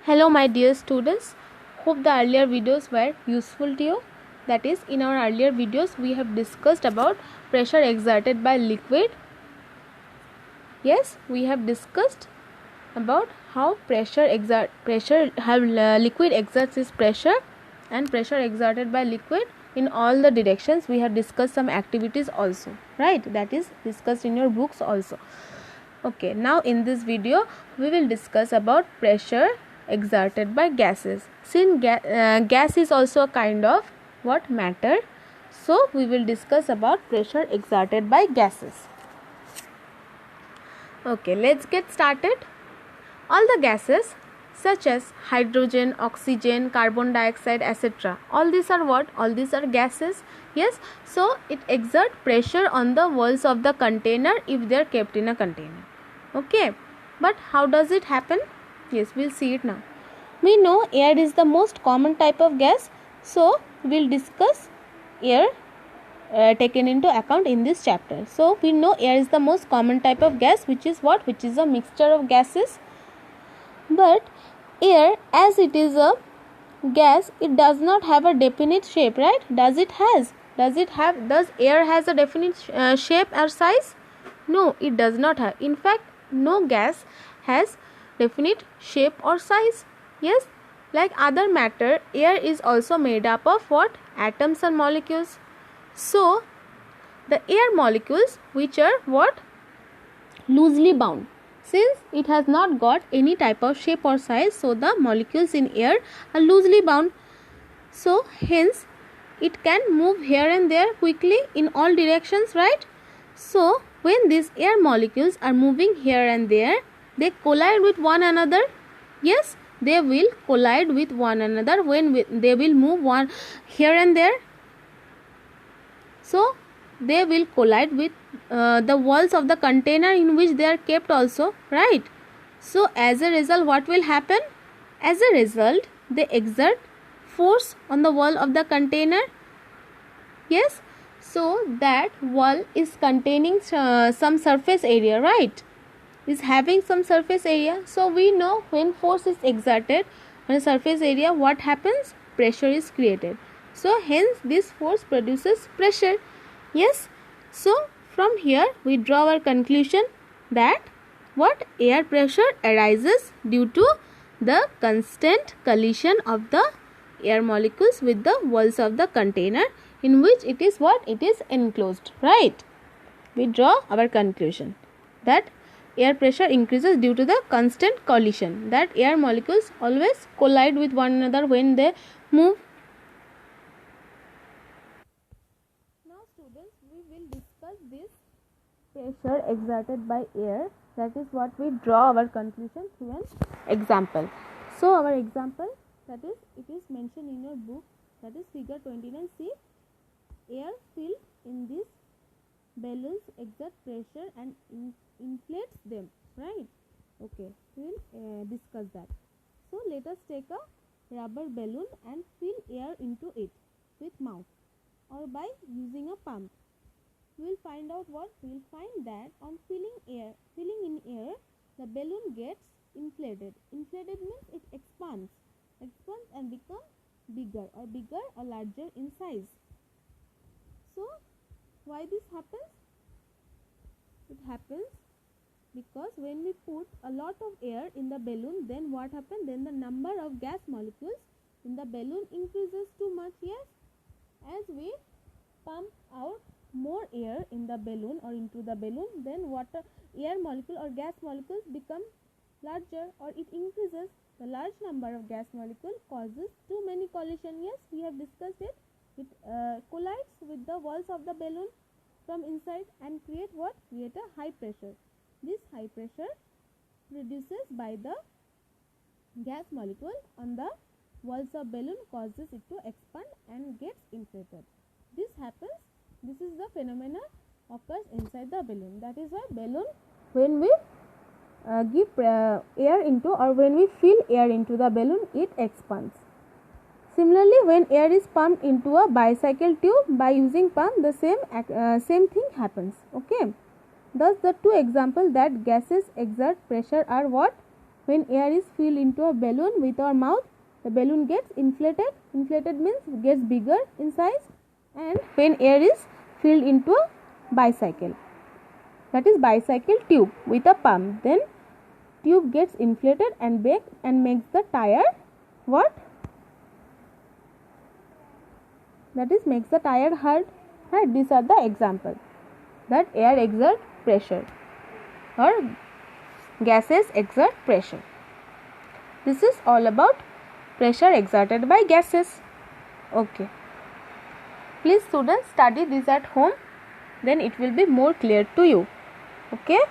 Hello my dear students, hope the earlier videos were useful to you. That is, in our earlier videos we have discussed about pressure exerted by liquid. Yes, we have discussed about how liquid exerts its pressure and pressure exerted by liquid in all the directions. We have discussed some activities also, right? That is discussed in your books also. Okay, now in this video we will discuss about pressure exerted by gases. Since gas is also a kind of matter, so we will discuss about pressure exerted by gases. Okay, let's get started. All the gases such as hydrogen, oxygen, carbon dioxide, etc. all these are what? All these are gases. Yes, so it exerts pressure on the walls of the container if they are kept in a container. Okay, but how does it happen? Yes, we'll see it now. We know air is the most common type of gas, so we'll discuss air taken into account in this chapter. So we know air is the most common type of gas, which is what? Which is a mixture of gases. But air, as it is a gas, it does not have a definite shape, right? Does air has a definite shape or size? No, it does not have. In fact, no gas has definite shape or size. Yes, like other matter, air is also made up of what? Atoms and molecules. So the air molecules, which are what? Loosely bound. Since it has not got any type of shape or size, so the molecules in air are loosely bound. So hence it can move here and there quickly in all directions, right? So when these air molecules are moving here and there, they collide with one another. Yes, they will collide with one another when they will move one here and there. So they will collide with the walls of the container in which they are kept also, right? So as a result, what will happen? As a result, they exert force on the wall of the container. Yes, so that wall is containing some surface area, right? Is having some surface area. So we know when force is exerted on a surface area, what happens? Pressure is created. So hence this force produces pressure. Yes, so from here we draw our conclusion that what? Air pressure arises due to the constant collision of the air molecules with the walls of the container in which it is what? It is enclosed, right? We draw our conclusion that air pressure increases due to the constant collision, that air molecules always collide with one another when they move. Now students, we will discuss this pressure exerted by air. That is what we draw our conclusion through an example. So our example, that is, it is mentioned in your book, that is figure 29. See, air filled in these balloons exert pressure and inflates them, right? Okay, we will discuss that. So let us take a rubber balloon and fill air into it with mouth or by using a pump. We will find out what? We will find that on filling in air, the balloon gets inflated. Inflated means it expands and becomes bigger or larger in size. So why this happens? It happens because when we put a lot of air in the balloon, then what happens? Then the number of gas molecules in the balloon increases too much. Yes, as we pump out more air in the balloon or into the balloon, then air molecule or gas molecules become larger or it increases. The large number of gas molecule causes too many collision. Yes, we have discussed it. It collides with the walls of the balloon from inside and create what? Create a high pressure. This high pressure produces by the gas molecule on the walls of balloon causes it to expand and gets inflated. This happens. This is the phenomena occurs inside the balloon. That is why balloon, when we give air into or when we fill air into the balloon, it expands. Similarly, when air is pumped into a bicycle tube by using pump, the same thing happens. Okay. Thus, the two examples that gases exert pressure are what? when air is filled into a balloon with our mouth, the balloon gets inflated. Inflated means gets bigger in size. And when air is filled into a bicycle, that is bicycle tube with a pump, then tube gets inflated and makes the tire what? That is makes the tire hard. Right? These are the examples that air exert pressure or gases exert pressure. This is all about pressure exerted by gases. Okay. Please students study this at home, then it will be more clear to you. Okay.